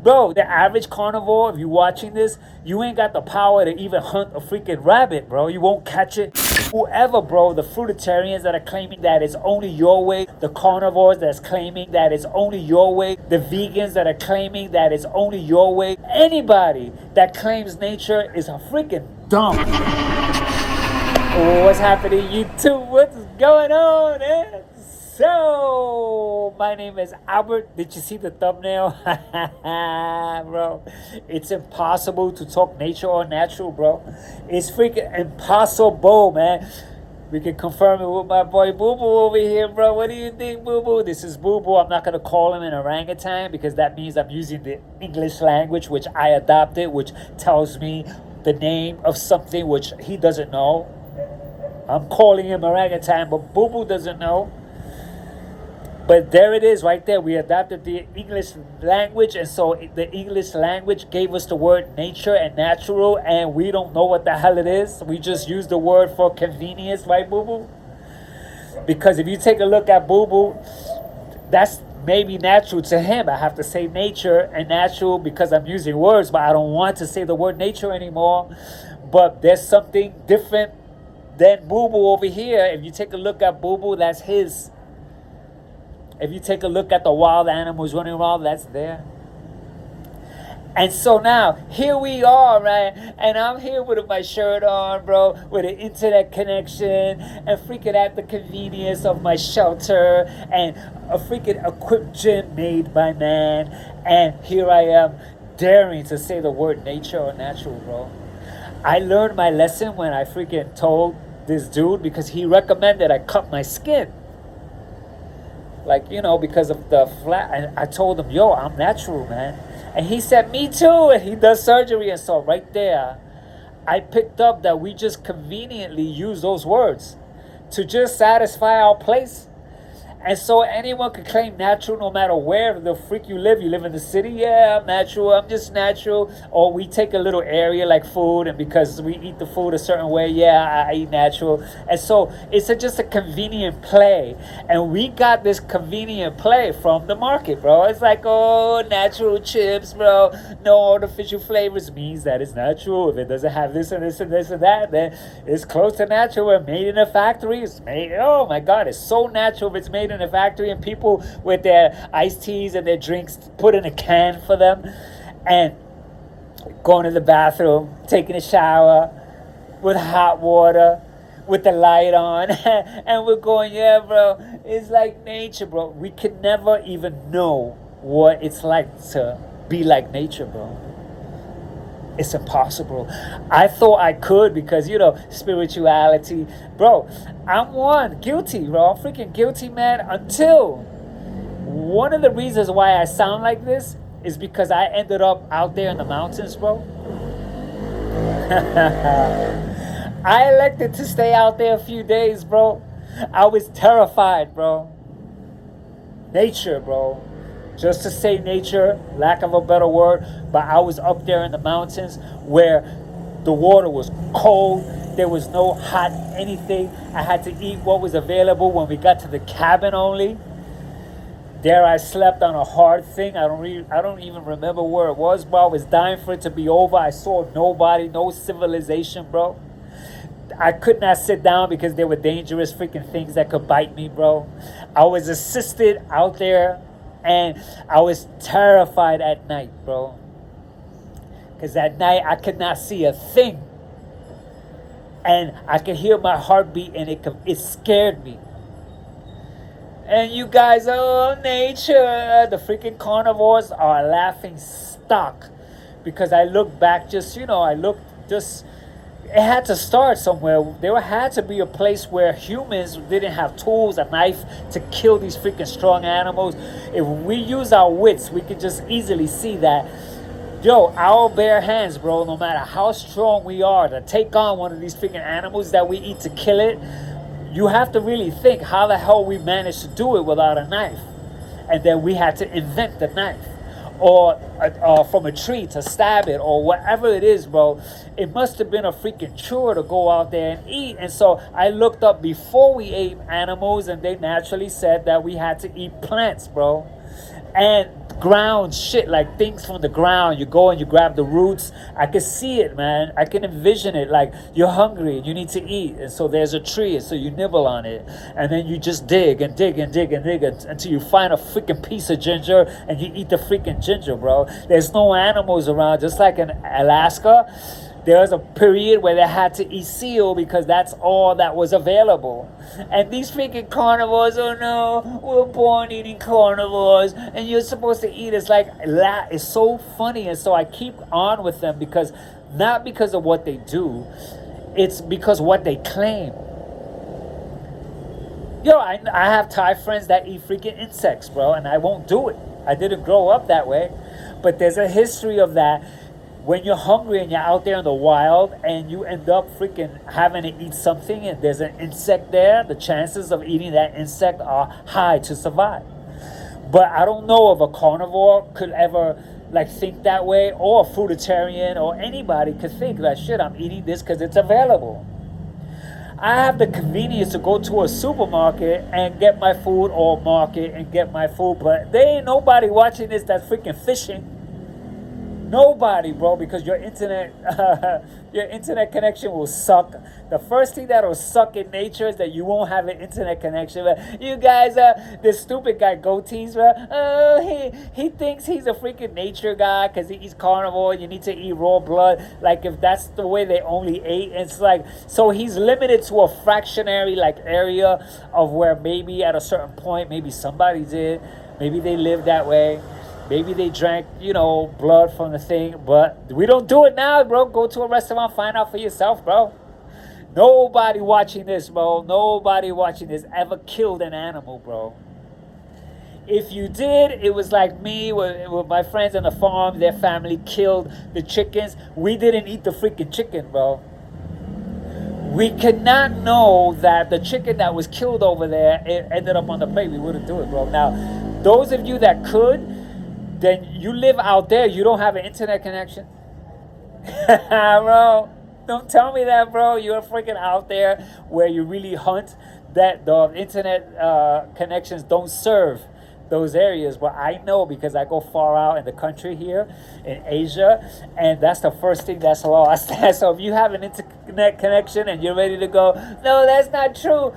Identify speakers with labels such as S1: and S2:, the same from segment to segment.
S1: Bro, the average carnivore, if you're watching this, you ain't got the power to even hunt a freaking rabbit, bro. You won't catch it. Whoever, bro, the fruitarians that are claiming that it's only your way, the carnivores that's claiming that it's only your way, the vegans that are claiming that it's only your way, anybody that claims nature is a freaking dumb. Oh, what's happening, YouTube? What's going on, eh? So, my name is Albert. Did you see the thumbnail? Bro, it's impossible to talk nature or natural, bro. It's freaking impossible, man. We can confirm it with my boy BooBoo over here, bro. What do you think, BooBoo? This is BooBoo. I'm not going to call him an orangutan because that means I'm using the English language, which I adopted, which tells me the name of something which he doesn't know. I'm calling him orangutan, but BooBoo doesn't know. But there it is right there. We adopted the English language, and so the English language gave us the word nature and natural, and we don't know what the hell it is. We just use the word for convenience, right, BooBoo? Because if you take a look at BooBoo, that's maybe natural to him. I have to say nature and natural because I'm using words, but I don't want to say the word nature anymore. But there's something different than BooBoo over here. If you take a look at BooBoo, that's his. If you take a look at the wild animals running around, that's there. And so now, here we are, right? And I'm here with my shirt on, bro, with an internet connection, and freaking at the convenience of my shelter, and a freaking equipped gym made by man. And here I am, daring to say the word nature or natural, bro. I learned my lesson when I freaking told this dude, because he recommended I cut my skin. Like, you know, because of the flat. And I told him, yo, I'm natural, man. And he said, me too. And he does surgery. And so right there, I picked up that we just conveniently use those words to just satisfy our place. And so anyone can claim natural no matter where the freak you live. You live in the city, yeah, I'm natural, I'm just natural. Or we take a little area like food, and because we eat the food a certain way, yeah, I eat natural. And so it's just a convenient play. And we got this convenient play from the market, bro. It's like, oh, natural chips, bro. No artificial flavors means that it's natural. If it doesn't have this and this and this and that, then it's close to natural. And made in a factory. It's made, oh my God, it's so natural if it's made in a factory, and people with their iced teas and their drinks put in a can for them, and going to the bathroom, taking a shower with hot water, with the light on, and we're going, yeah, bro, it's like nature, bro. We could never even know what it's like to be like nature, bro. It's impossible. I thought I could because, you know, spirituality. Bro, I'm guilty, bro. I'm freaking guilty, man. Until one of the reasons why I sound like this is because I ended up out there in the mountains, bro. I elected to stay out there a few days, bro. I was terrified, bro. Nature, bro. Just to say nature, lack of a better word, but I was up there in the mountains where the water was cold. There was no hot anything. I had to eat what was available when we got to the cabin only. There I slept on a hard thing. I don't even remember where it was, bro. I was dying for it to be over. I saw nobody, no civilization, bro. I could not sit down because there were dangerous freaking things that could bite me, bro. I was assisted out there. And I was terrified at night, bro. Because at night I could not see a thing. And I could hear my heartbeat, and it scared me. And you guys, oh, nature, the freaking carnivores are laughing stock. Because I look back, it had to start somewhere. There had to be a place where humans didn't have tools, a knife to kill these freaking strong animals. If we use our wits, we could just easily see that, yo, our bare hands, bro, no matter how strong we are to take on one of these freaking animals that we eat to kill it, you have to really think how the hell we managed to do it without a knife. And then we had to invent the knife. Or from a tree to stab it, or whatever it is, bro. It must have been a freaking chore to go out there and eat. And so I looked up before we ate animals, and they naturally said that we had to eat plants, bro. And ground shit, like things from the ground. You go and you grab the roots. I can see it, man. I can envision it. Like you're hungry and you need to eat, and so there's a tree, and so you nibble on it, and then you just dig and dig and dig and dig until you find a freaking piece of ginger and you eat the freaking ginger, bro. There's no animals around, just like in Alaska. There was a period where they had to eat seal because that's all that was available. And these freaking carnivores, oh no, we're born eating carnivores and you're supposed to eat. It's like, it's so funny. And so I keep on with them because, not because of what they do, it's because what they claim. Yo, I have Thai friends that eat freaking insects, bro, and I won't do it. I didn't grow up that way. But there's a history of that. When you're hungry and you're out there in the wild and you end up freaking having to eat something and there's an insect there, the chances of eating that insect are high to survive. But I don't know if a carnivore could ever like think that way, or a fruitarian or anybody could think that, shit, I'm eating this because it's available. I have the convenience to go to a supermarket and get my food, or market and get my food, but there ain't nobody watching this that's freaking fishing. Nobody, bro, because your internet connection will suck. The first thing that will suck in nature is that you won't have an internet connection. But you guys, this stupid guy, goatees, bro, he thinks he's a freaking nature guy because he eats carnivore. You need to eat raw blood. Like, if that's the way they only ate, it's like, so he's limited to a fractionary like area of where maybe at a certain point, maybe somebody did, maybe they lived that way. Maybe they drank, blood from the thing, but we don't do it now, bro. Go to a restaurant, find out for yourself, bro. Nobody watching this, bro. Nobody watching this ever killed an animal, bro. If you did, it was like me with my friends on the farm. Their family killed the chickens. We didn't eat the freaking chicken, bro. We could not know that the chicken that was killed over there, it ended up on the plate. We wouldn't do it, bro. Now, those of you that could, then you live out there, you don't have an internet connection. Bro, don't tell me that, bro. You're freaking out there where you really hunt, that the internet connections don't serve those areas. But I know because I go far out in the country here in Asia, and that's the first thing that's lost. So if you have an internet connection and you're ready to go, no, that's not true.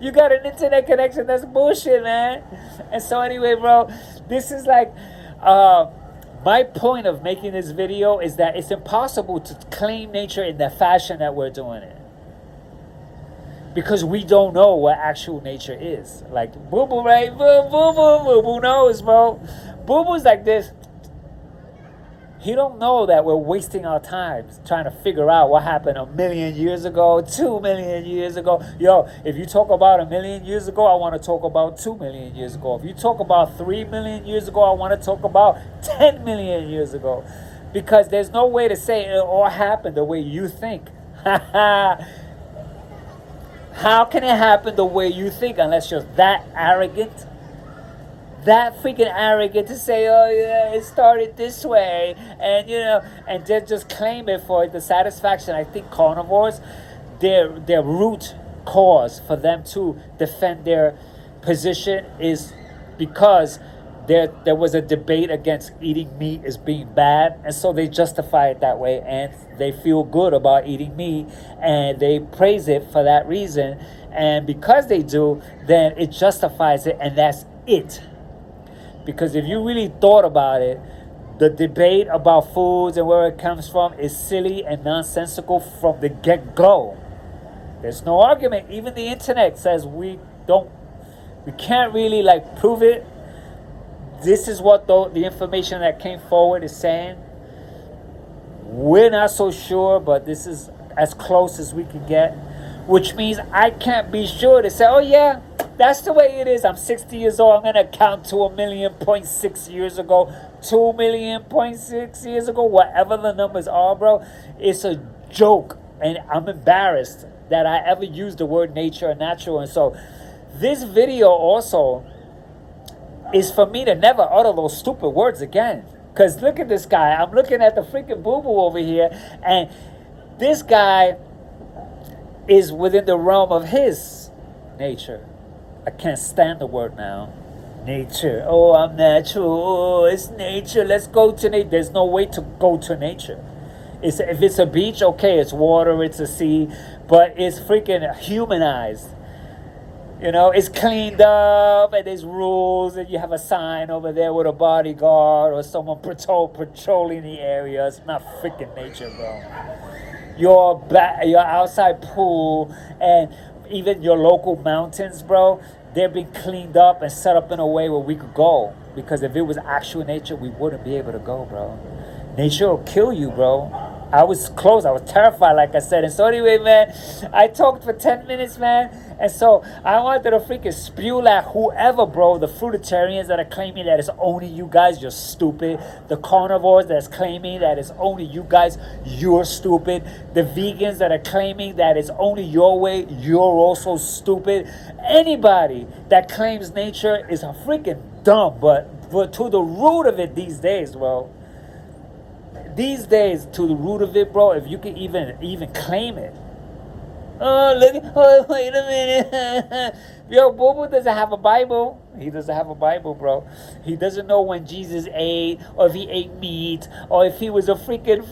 S1: You got an internet connection, that's bullshit, man. And so anyway, bro, this is like, my point of making this video is that it's impossible to claim nature in the fashion that we're doing it. Because we don't know what actual nature is. Like BooBoo, right? BooBoo knows, bro. BooBoo's like this. He don't know that we're wasting our time trying to figure out what happened 1 million years ago, 2 million years ago. Yo, if you talk about 1 million years ago, I want to talk about 2 million years ago. If you talk about 3 million years ago, I want to talk about 10 million years ago. Because there's no way to say it all happened the way you think. How can it happen the way you think unless you're that arrogant? That freaking arrogant to say, oh yeah, it started this way, and and then just claim it for the satisfaction. I think carnivores, their root cause for them to defend their position is because there was a debate against eating meat as being bad, and so they justify it that way, and they feel good about eating meat, and they praise it for that reason, and because they do, then it justifies it, and that's it. Because if you really thought about it, the debate about foods and where it comes from is silly and nonsensical from the get-go. There's no argument. Even the internet says we can't really prove it. This is what the information that came forward is saying. We're not so sure, but this is as close as we can get. Which means I can't be sure to say, oh yeah, that's the way it is. I'm 60 years old. I'm going to count to 1,000,000.6 years ago, 2,000,000.6 years ago, whatever the numbers are, bro. It's a joke. And I'm embarrassed that I ever used the word nature and natural. And so this video also is for me to never utter those stupid words again. Because look at this guy. I'm looking at the freaking BooBoo over here. And this guy is within the realm of his nature. I can't stand the word now. nature. Oh, I'm natural. Oh, it's nature. Let's go to nature. There's no way to go to nature. If it's a beach, okay, it's water, it's a sea, but it's freaking humanized. You know, it's cleaned up and there's rules and you have a sign over there with a bodyguard or someone patrolling the area. It's not freaking nature, bro. Your outside pool and even your local mountains, bro, they're being cleaned up and set up in a way where we could go. Because if it was actual nature, we wouldn't be able to go, bro. Nature will kill you, bro. I was close. I was terrified, like I said. And so anyway, man, I talked for 10 minutes, man. And so I wanted to freaking spew at whoever, bro. The Fruitarians that are claiming that it's only you guys, you're stupid. The Carnivores that's claiming that it's only you guys, you're stupid. The vegans that are claiming that it's only your way, you're also stupid. Anybody that claims nature is a freaking dumb. But to the root of it these days, bro. These days, to the root of it, bro, if you can even claim it. Oh, look! Oh, wait a minute. Yo, BooBoo doesn't have a Bible. He doesn't have a Bible, bro. He doesn't know when Jesus ate, or if he ate meat, or if he was a freaking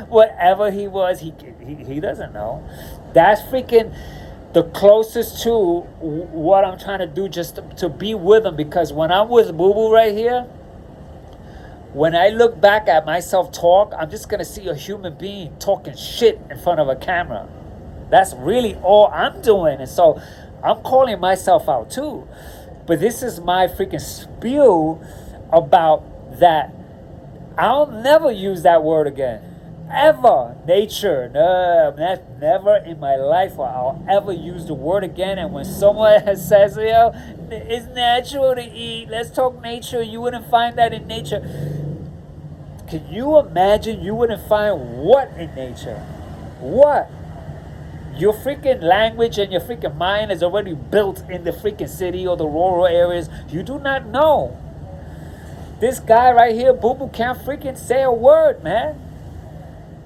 S1: whatever he was. He doesn't know. That's freaking the closest to what I'm trying to do, just to be with him. Because when I'm with BooBoo right here, when I look back at myself talk, I'm just going to see a human being talking shit in front of a camera. That's really all I'm doing. And so I'm calling myself out too. But this is my freaking spiel about that. I'll never use that word again. Ever. Nature. No, never in my life will I'll ever use the word again. And when someone says, yo, it's natural to eat, let's talk nature, you wouldn't find that in nature. Can you imagine you wouldn't find what in nature? What? Your freaking language and your freaking mind is already built in the freaking city or the rural areas. You do not know. This guy right here, BooBoo, can't freaking say a word, man.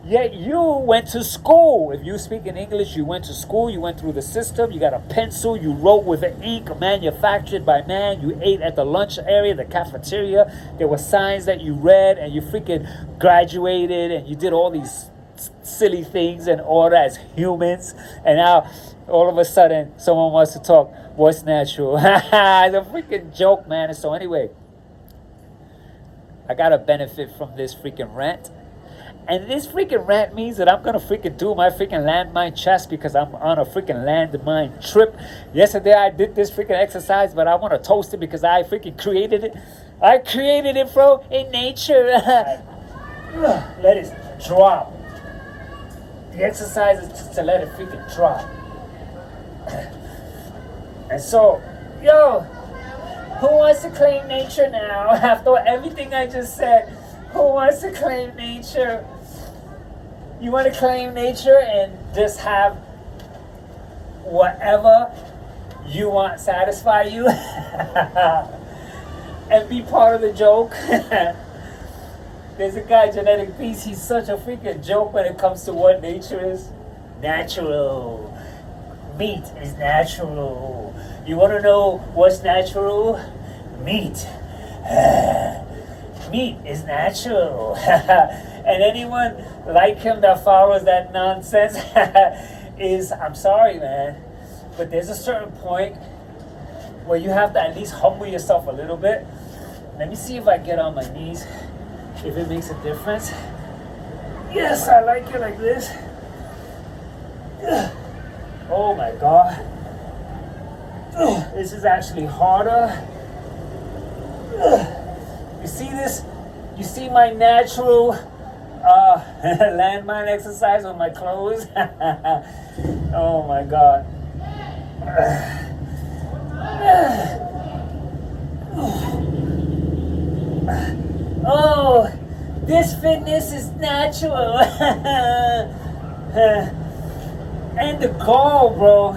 S1: Yet you went to school. If you speak in English, you went to school, you went through the system, you got a pencil, you wrote with an ink manufactured by man, you ate at the lunch area, the cafeteria, there were signs that you read, and you freaking graduated, and you did all these silly things in order as humans, and now all of a sudden someone wants to talk what's natural. It's a freaking joke, man. And so anyway, I got to benefit from this freaking rant. And this freaking rant means that I'm going to freaking do my freaking landmine chest because I'm on a freaking landmine trip. Yesterday I did this freaking exercise, but I want to toast it because I freaking created it. I created it, bro, in nature. Let it drop. The exercise is just to let it freaking drop. And so, yo, who wants to claim nature now? After everything I just said, who wants to claim nature? You want to claim nature and just have whatever you want satisfy you and be part of the joke? There's a guy, Genetic Beast, he's such a freaking joke when it comes to what nature is. Natural. Meat is natural. You want to know what's natural? Meat. Meat is natural. And anyone like him that follows that nonsense is, I'm sorry, man, but there's a certain point where you have to at least humble yourself a little bit. Let me see if I get on my knees, if it makes a difference. Yes, I like it like this. Oh my God. This is actually harder. You see this? You see my natural landmine exercise with my clothes? Oh my God. Oh, this fitness is natural. And the goal, bro.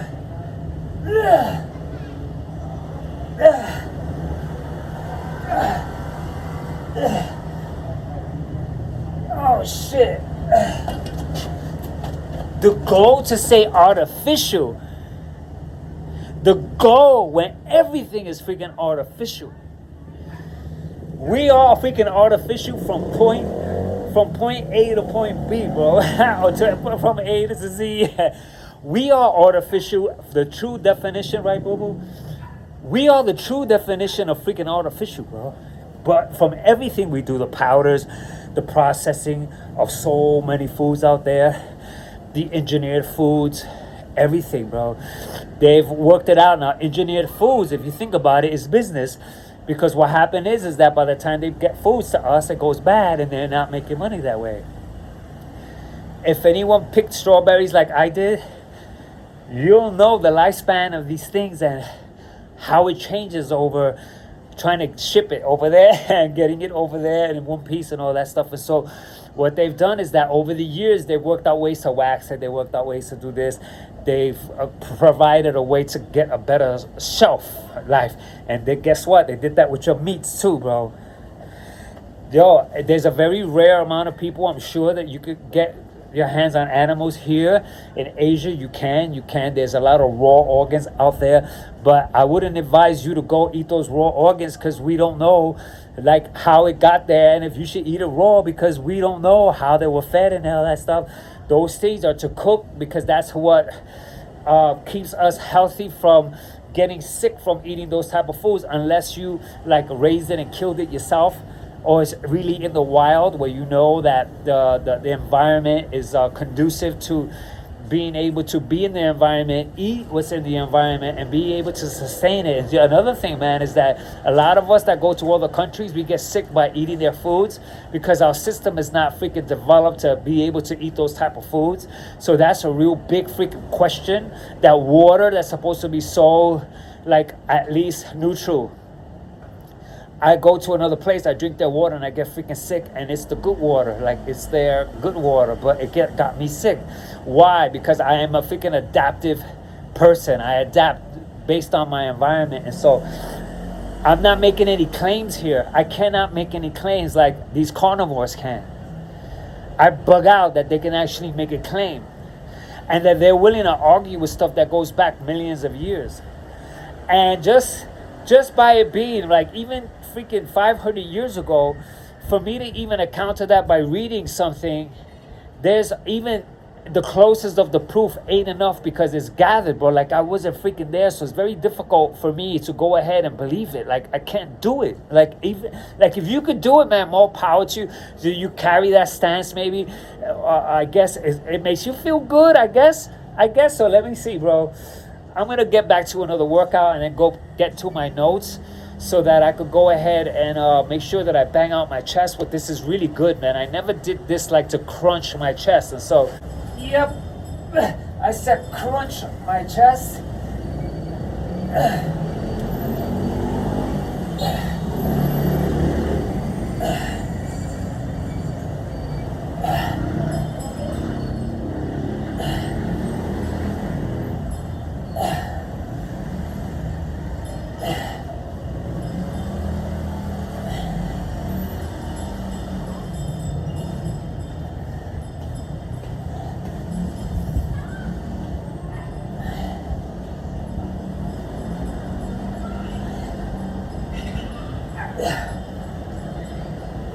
S1: Oh shit. The goal to say artificial. The goal when everything is freaking artificial. We are freaking artificial from point A to point B, bro. Or from A to Z. We are artificial. The true definition, right, BooBoo? We are the true definition of freaking artificial, bro. But from everything we do, the powders, the processing of so many foods out there, the engineered foods, everything, bro. They've worked it out now. Engineered foods, if you think about it, is business. Because what happened is that by the time they get foods to us, it goes bad and they're not making money that way. If anyone picked strawberries like I did, you'll know the lifespan of these things and how it changes over trying to ship it over there and getting it over there in one piece and all that stuff. And so what they've done is that over the years, they've worked out ways to wax it. They worked out ways to do this. They've provided a way to get a better shelf life. And then guess what? They did that with your meats too, bro. Yo, there's a very rare amount of people, I'm sure, that you could get your hands on animals here in Asia. You can. There's a lot of raw organs out there, but I wouldn't advise you to go eat those raw organs because we don't know like how it got there, and if you should eat it raw because we don't know how they were fed and all that stuff. Those things are to cook because that's what keeps us healthy from getting sick from eating those type of foods, unless you like raised it and killed it yourself, or it's really in the wild where you know that the environment is conducive to being able to be in the environment, eat what's in the environment, and be able to sustain it. And another thing, man, is that a lot of us that go to other countries, we get sick by eating their foods because our system is not freaking developed to be able to eat those type of foods. So that's a real big freaking question. That water that's supposed to be so, like, at least neutral, I go to another place, I drink their water, and I get freaking sick, and it's the good water. Like, it's their good water, but it got me sick. Why? Because I am a freaking adaptive person. I adapt based on my environment. And so I'm not making any claims here. I cannot make any claims like these carnivores can. I bug out that they can actually make a claim, and that they're willing to argue with stuff that goes back millions of years. And just by it being like even freaking 500 years ago, for me to even account to that by reading something, there's even the closest of the proof ain't enough because it's gathered, bro. Like, I wasn't freaking there, so it's very difficult for me to go ahead and believe it. Like, I can't do it. Like, even like if you could do it, man, more power to you. Do you carry that stance? Maybe I guess it makes you feel good. I guess so. Let me see, bro. I'm gonna get back to another workout and then go get to my notes so that I could go ahead and make sure that I bang out my chest. But this is really good, man. I never did this like to crunch my chest, and so yep, I said crunch my chest.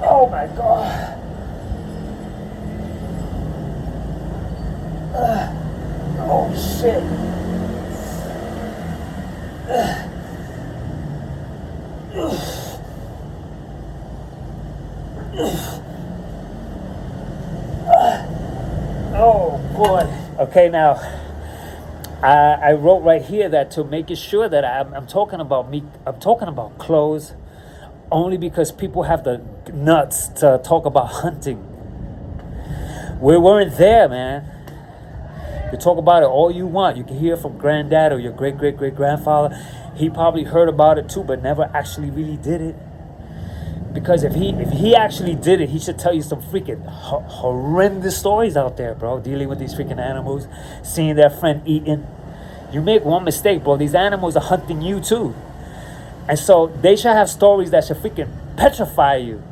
S1: Oh my God. Oh shit. Oh boy. Okay, now I wrote right here that to make it sure that I'm talking about meat, I'm talking about clothes, only because people have the nuts to talk about hunting. We weren't there, man. You talk about it all you want. You can hear from granddad or your great-great-great-grandfather. He probably heard about it too, but never actually really did it. Because if he actually did it, he should tell you some freaking horrendous stories out there, bro. Dealing with these freaking animals, seeing their friend eating. You make one mistake, bro. These animals are hunting you too. And so they should have stories that should freaking petrify you.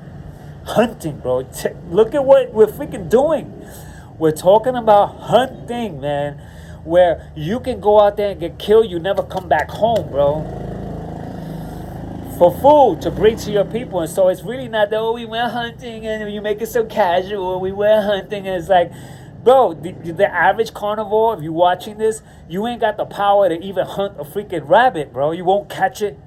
S1: Hunting, bro. Look at what we're freaking doing. We're talking about hunting, man. Where you can go out there and get killed, you never come back home, bro. for food to bring to your people. And so it's really not that, oh, we went hunting and you make it so casual. We went hunting and it's like, bro, the average carnivore, if you're watching this, you ain't got the power to even hunt a freaking rabbit, bro. You won't catch it.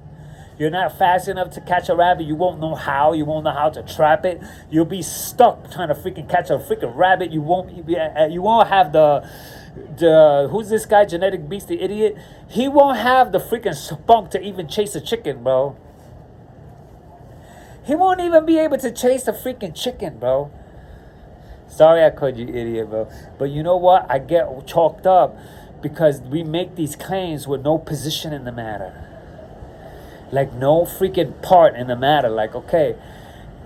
S1: You're not fast enough to catch a rabbit. You won't know how. You won't know how to trap it. You'll be stuck trying to freaking catch a freaking rabbit. You won't have the who's this guy, Genetic Beast, the idiot? He won't have the freaking spunk to even chase a chicken, bro. He won't even be able to chase a freaking chicken, bro. Sorry I called you idiot, bro. But you know what? I get chalked up because we make these claims with no position in the matter. Like no freaking part in the matter. Like, okay,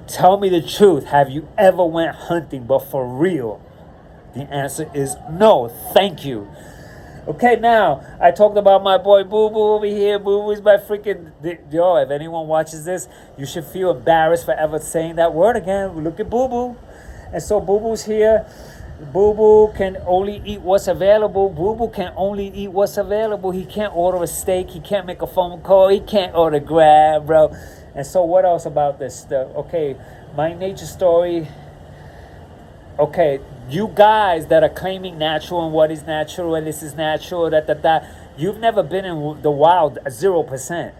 S1: tell me the truth. Have you ever went hunting, but for real? The answer is no. Thank you. Okay, now, I talked about my boy BooBoo over here. BooBoo is my freaking... Yo, if anyone watches this, you should feel embarrassed for ever saying that word again. Look at BooBoo. And so BooBoo's here. BooBoo can only eat what's available. BooBoo can only eat what's available. He can't order a steak. He can't make a phone call. He can't order Grab, bro. And so what else about this stuff? Okay, my nature story. Okay, you guys that are claiming natural and what is natural and this is natural, that. You've never been in the wild 0%.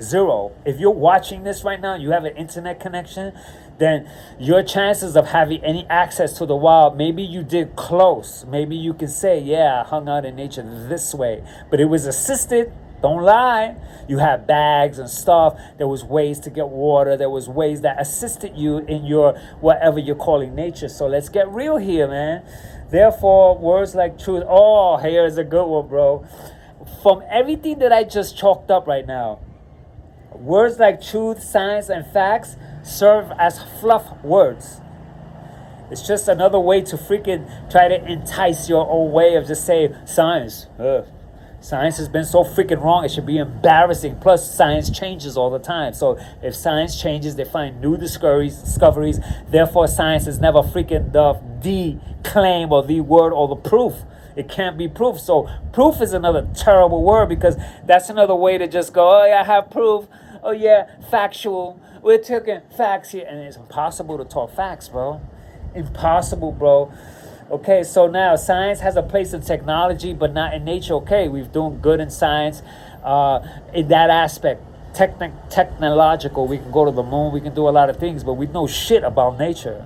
S1: Zero. If you're watching this right now, you have an internet connection, then your chances of having any access to the wild, maybe you did close. Maybe you can say, yeah, I hung out in nature this way. But it was assisted. Don't lie. You had bags and stuff. There was ways to get water. There was ways that assisted you in your whatever you're calling nature. So let's get real here, man. Therefore, words like truth. Oh, here's a good one, bro. From everything that I just chalked up right now, words like truth, science, and facts serve as fluff words. It's just another way to freaking try to entice your own way of just saying science. Science has been so freaking wrong, it should be embarrassing. Plus, science changes all the time. So if science changes, they find new discoveries. Therefore, science is never freaking the claim or the word or the proof. It can't be proof. So proof is another terrible word because that's another way to just go, oh yeah, I have proof. Oh yeah, factual. We're talking facts here. And it's impossible to talk facts, bro. Impossible, bro. Okay, so now science has a place in technology, but not in nature. Okay, we've done good in science in that aspect. Technological, we can go to the moon, we can do a lot of things, but we know shit about nature.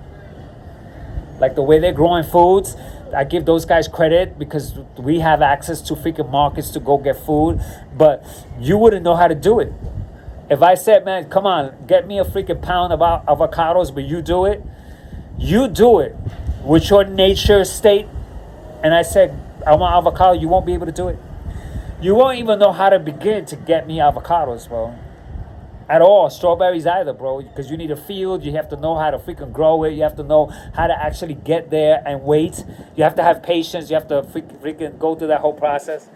S1: Like the way they're growing foods, I give those guys credit because we have access to freaking markets to go get food, but you wouldn't know how to do it. If I said, man, come on, get me a freaking pound of avocados, but you do it with your nature state, and I said, I want avocado, you won't be able to do it. You won't even know how to begin to get me avocados, bro. At all. Strawberries either, bro. Because you need a field. You have to know how to freaking grow it. You have to know how to actually get there and wait. You have to have patience. You have to freaking go through that whole process.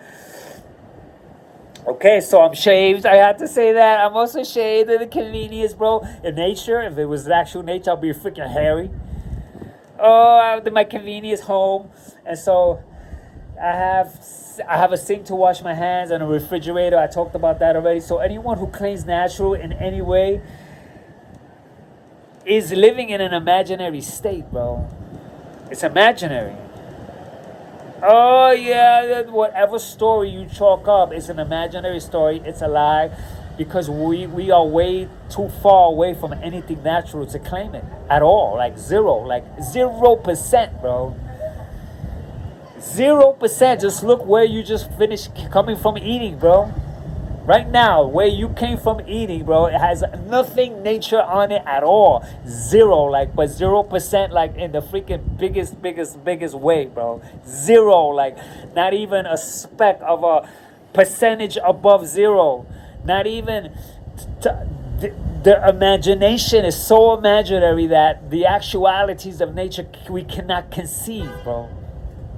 S1: Okay, so I'm shaved. I had to say that. I'm also shaved in the convenience, bro. In nature, if it was actual nature, I'd be freaking hairy. Oh, I have my convenience home. And so I have a sink to wash my hands and a refrigerator. I talked about that already. So anyone who claims natural in any way is living in an imaginary state, bro. It's imaginary. Oh, yeah, whatever story you chalk up, it's an imaginary story. It's a lie because we are way too far away from anything natural to claim it at all. Like 0%, bro. 0%. Just look where you just finished coming from eating, bro. Right now, where you came from eating, bro, it has nothing nature on it at all. Zero, but 0%, in the freaking biggest way, bro. Zero, not even a speck of a percentage above zero. Not even the imagination is so imaginary that the actualities of nature we cannot conceive, bro.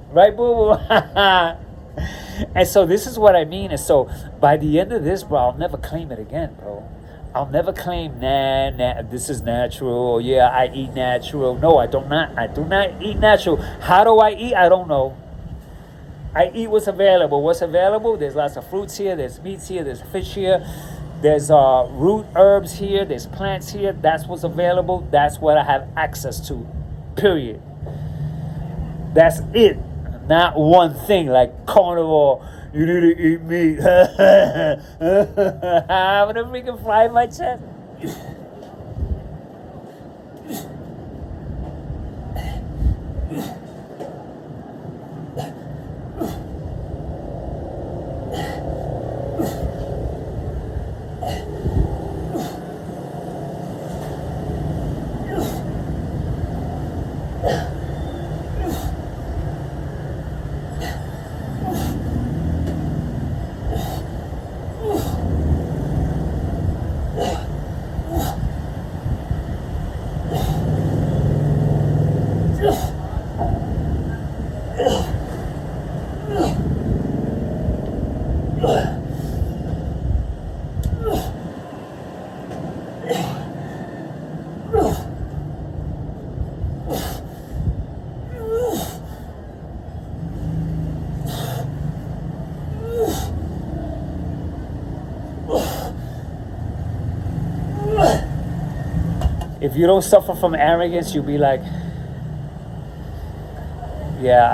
S1: Right, BooBoo? And so this is what I mean. And so by the end of this, bro, I'll never claim it again, bro. I'll never claim, this is natural. Yeah, I eat natural. No, I do not eat natural. How do I eat? I don't know. I eat what's available. What's available? There's lots of fruits here. There's meats here. There's fish here. There's root herbs here. There's plants here. That's what's available. That's what I have access to. Period. That's it. Not one thing like carnivore. You need to eat meat. I'm gonna freaking fly my chest. If you don't suffer from arrogance, you'll be like, yeah,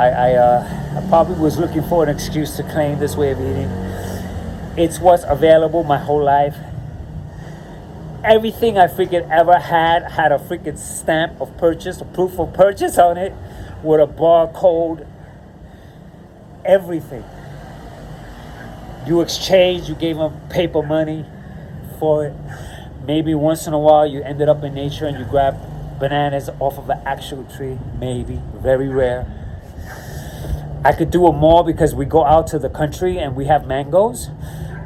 S1: I probably was looking for an excuse to claim this way of eating. It's what's available my whole life. Everything I freaking ever had a freaking stamp of purchase, a proof of purchase on it, with a barcode. Everything. You exchange, you gave them paper money for it. Maybe once in a while you ended up in nature and you grab bananas off of an actual tree. Maybe. Very rare. I could do it more because we go out to the country and we have mangoes.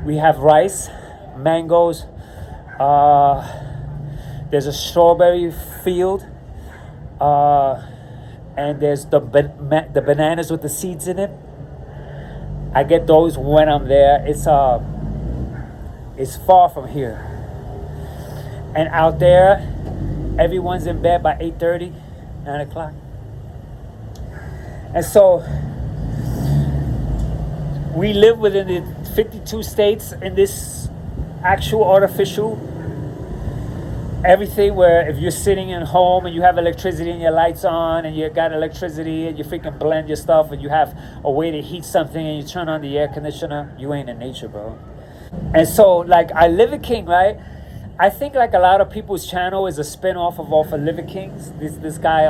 S1: We have rice, mangoes. There's a strawberry field. And there's the bananas with the seeds in it. I get those when I'm there. It's far from here. And out there, everyone's in bed by 8:30, 9 o'clock. And so we live within the 52 states in this actual artificial everything, where if you're sitting at home and you have electricity and your lights on and you got electricity and you freaking blend your stuff and you have a way to heat something and you turn on the air conditioner, you ain't in nature, bro. And so, like, I Liver King, right? I think like a lot of people's channel is a spin-off of all for Liver Kings. This guy,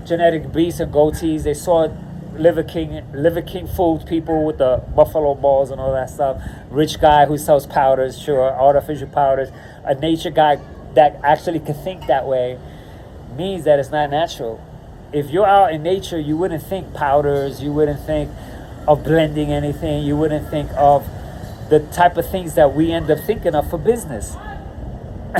S1: Genetic Beasts and Goatees, they saw Liver King fooled people with the buffalo balls and all that stuff. Rich guy who sells powders, sure, artificial powders. A nature guy that actually can think that way means that it's not natural. If you're out in nature, you wouldn't think powders, you wouldn't think of blending anything, you wouldn't think of the type of things that we end up thinking of for business.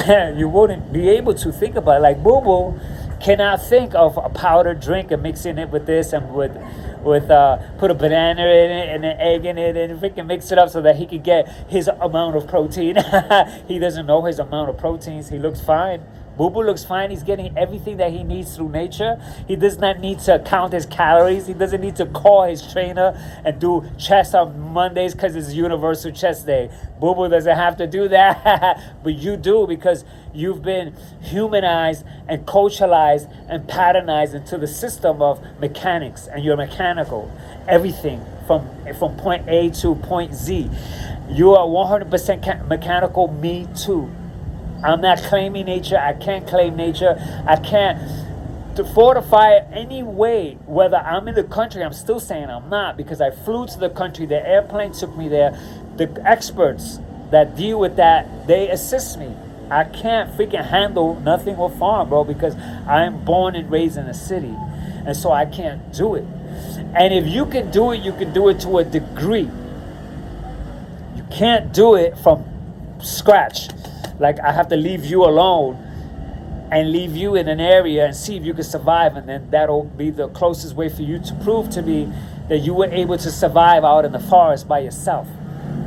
S1: You wouldn't be able to think about it. Like BooBoo cannot think of a powdered drink and mixing it with this and with put a banana in it and an egg in it and freaking mix it up so that he could get his amount of protein. He doesn't know his amount of proteins. He looks fine. BooBoo looks fine. He's getting everything that he needs through nature. He does not need to count his calories. He doesn't need to call his trainer and do chest on Mondays because it's Universal Chest Day. BooBoo doesn't have to do that. But you do, because you've been humanized and culturalized and patternized into the system of mechanics, and you're mechanical. Everything from point A to point Z. You are 100% mechanical. Me too. I'm not claiming nature. I can't claim nature. I can't to fortify it any way. Whether I'm in the country, I'm still saying I'm not, because I flew to the country. The airplane took me there. The experts that deal with that, they assist me. I can't freaking handle nothing with farm, bro, because I'm born and raised in a city. And so I can't do it. And if you can do it, you can do it to a degree. You can't do it from scratch. Like, I have to leave you alone and leave you in an area and see if you can survive. And then that'll be the closest way for you to prove to me that you were able to survive out in the forest by yourself.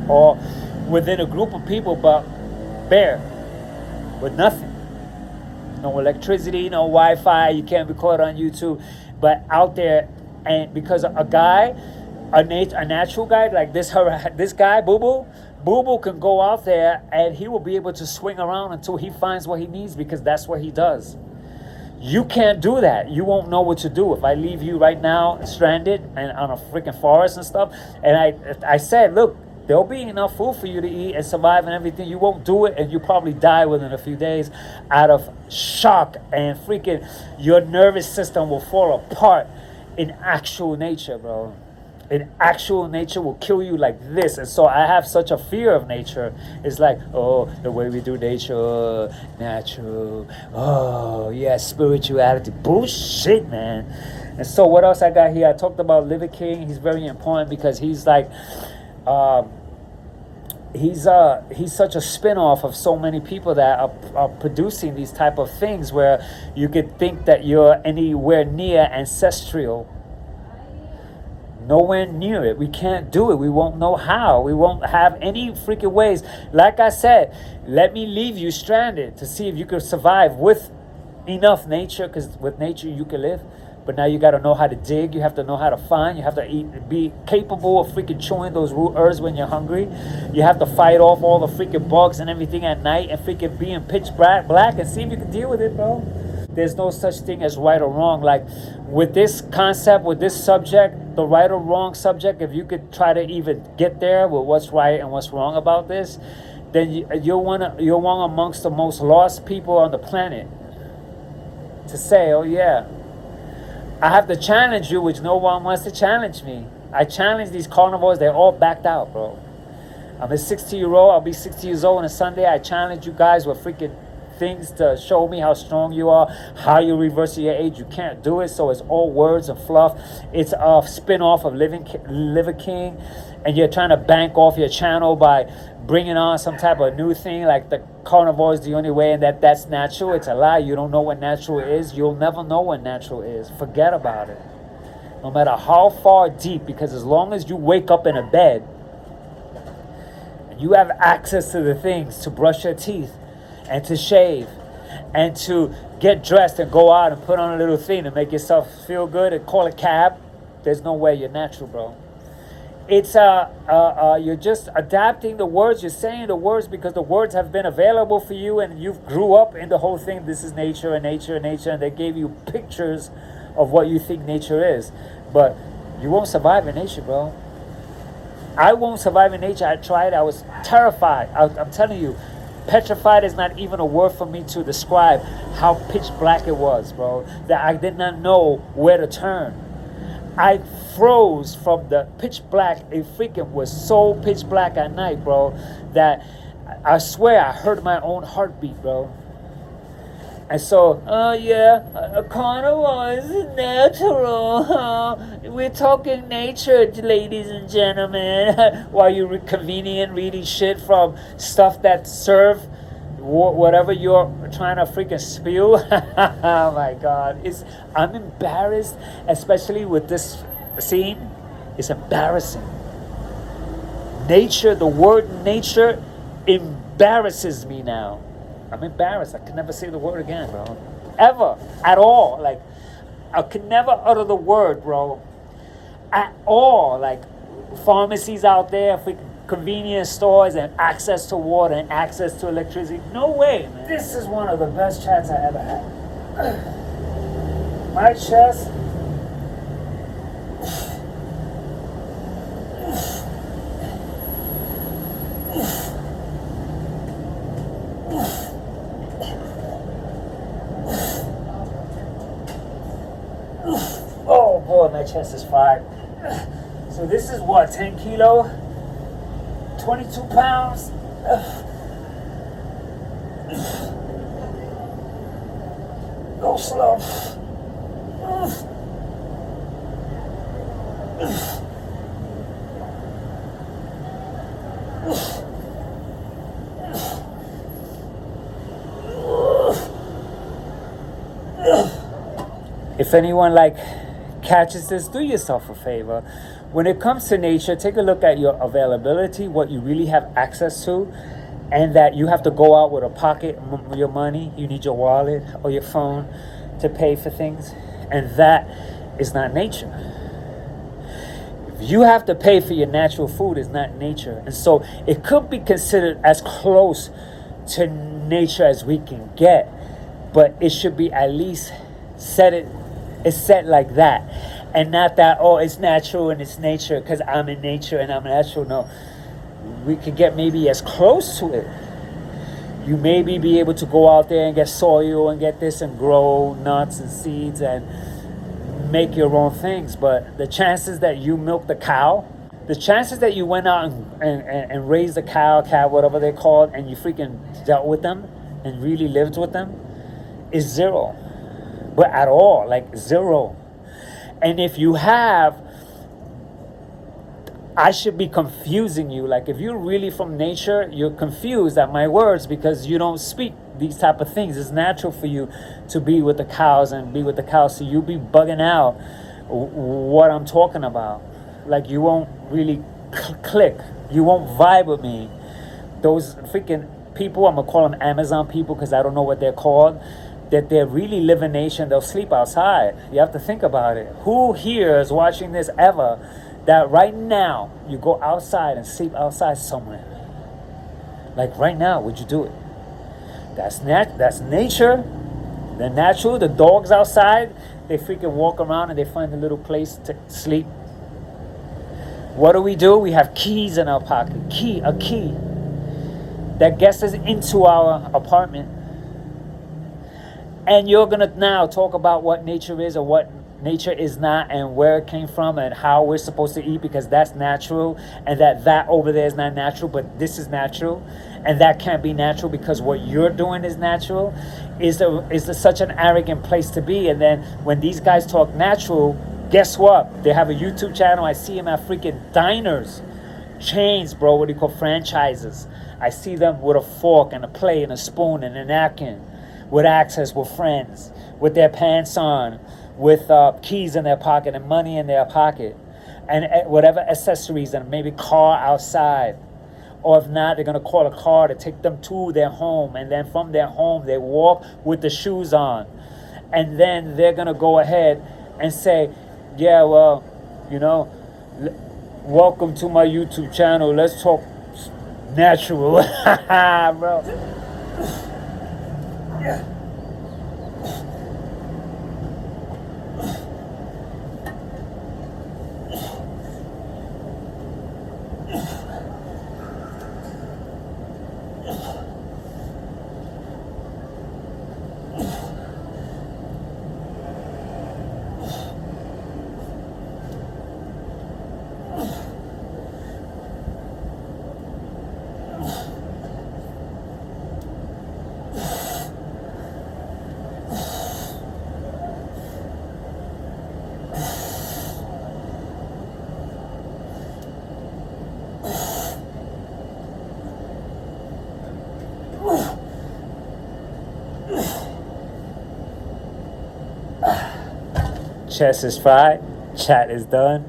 S1: Or within a group of people, but bare, with nothing. No electricity, no Wi-Fi, you can't record on YouTube. But out there, and because a guy, a natural guy like this guy, BooBoo, BooBoo can go out there and he will be able to swing around until he finds what he needs, because that's what he does. You can't do that. You won't know what to do. If I leave you right now stranded and on a freaking forest and stuff, and I said, look, there'll be enough food for you to eat and survive and everything. You won't do it, and you probably die within a few days out of shock, and freaking your nervous system will fall apart in actual nature, bro. In actual nature will kill you like this. And so I have such a fear of nature. It's like, oh, the way we do nature, natural, oh yeah, spirituality. Bullshit, man. And so what else I got here? I talked about Liver King. He's very important because he's like he's such a spin-off of so many people that are producing these type of things where you could think that you're anywhere near ancestral. Nowhere near it. We can't do it. We won't know how. We won't have any freaking ways. Like I said, let me leave you stranded to see if you can survive with enough nature, because with nature you can live. But now you got to know how to dig. You have to know how to find. You have to eat, be capable of freaking chewing those root herbs when you're hungry. You have to fight off all the freaking bugs and everything at night and freaking be in pitch black and see if you can deal with it, bro. There's no such thing as right or wrong. Like with this concept, with this subject, the right or wrong subject, if you could try to even get there with what's right and what's wrong about this, then you're one amongst the most lost people on the planet. To say, oh yeah, I have to challenge you, which no one wants to challenge me. I challenge these carnivores, they're all backed out, bro. I'm a 60-year-old, I'll be 60 years old on a Sunday. I challenge you guys with freaking things to show me how strong you are, how you reverse your age. You can't do it, so it's all words and fluff. It's a spin-off of Liver King, and you're trying to bank off your channel by bringing on some type of new thing like the carnivore is the only way and that's natural. It's a lie. You don't know what natural is. You'll never know what natural is. Forget about it. No matter how far deep, because as long as you wake up in a bed and you have access to the things to brush your teeth and to shave and to get dressed and go out and put on a little thing to make yourself feel good and call a cab, there's no way you're natural, bro. It's you're just adapting the words. You're saying the words because the words have been available for you and you've grew up in the whole thing. This is nature and nature and nature, and they gave you pictures of what you think nature is. But you won't survive in nature, bro. I won't survive in nature. I tried. I was terrified. I'm telling you, petrified is not even a word for me to describe how pitch black it was, bro. That I did not know where to turn. I froze from the pitch black. It freaking was so pitch black at night, bro, that I swear I heard my own heartbeat, bro. And so, oh yeah, a carnivore is natural, huh? We're talking nature, ladies and gentlemen. While you're convenient reading shit from stuff that serve whatever you're trying to freaking spew. Oh my God, I'm embarrassed, especially with this scene. It's embarrassing. Nature, the word nature embarrasses me now. I'm embarrassed. I can never say the word again, bro. Ever. At all. Like, I could never utter the word, bro. At all. Like, pharmacies out there, freaking convenience stores, and access to water and access to electricity. No way, man. This is one of the best chats I ever had. My chest. Oh boy, my chest is fried. So this is what, 10 kilo? 22 pounds? Go slow. If anyone catches this, do yourself a favor. When it comes to nature, take a look at your availability, what you really have access to, and that you have to go out with a pocket, your money, you need your wallet or your phone to pay for things, and that is not nature. You have to pay for your natural food, is not nature. And so it could be considered as close to nature as we can get, but it should be at least it's set like that, and not that, oh, it's natural and it's nature because I'm in nature and I'm natural. No, we could get maybe as close to it. You maybe be able to go out there and get soil and get this and grow nuts and seeds and make your own things, but the chances that you milk the cow, the chances that you went out and raised a cow, whatever they're called, and you freaking dealt with them and really lived with them is zero. But at all, like zero. And if you have, I should be confusing you. Like if you're really from nature, you're confused at my words because you don't speak these type of things. It's natural for you to be with the cows and be with the cows, so you'll be bugging out what I'm talking about. Like you won't really click, you won't vibe with me. Those freaking people, I'm gonna call them Amazon people because I don't know what they're called, that they're really live in nation, they'll sleep outside. You have to think about it. Who here is watching this ever that right now you go outside and sleep outside somewhere? Like right now, would you do it? That's nature. They're natural. The dogs outside, they freaking walk around and they find a little place to sleep. What do? We have keys in our pocket. A key that gets us into our apartment. And you're gonna now talk about what nature is or what nature is not, and where it came from and how we're supposed to eat because that's natural, and that over there is not natural, but this is natural, and that can't be natural because what you're doing is natural. Is such an arrogant place to be. And then when these guys talk natural, guess what? They have a YouTube channel. I see them at freaking diners, chains, bro. What do you call franchises? I see them with a fork and a plate and a spoon and a napkin, with access, with friends, with their pants on, with keys in their pocket and money in their pocket, and whatever accessories, and maybe car outside. Or if not, they're going to call a car to take them to their home, and then from their home they walk with the shoes on, and then they're going to go ahead and say, yeah, well, welcome to my YouTube channel, let's talk natural. Bro. Yeah. Chest is fried, chat is done,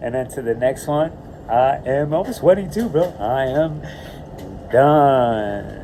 S1: and then to the next one. I'm sweating too, bro. I am done.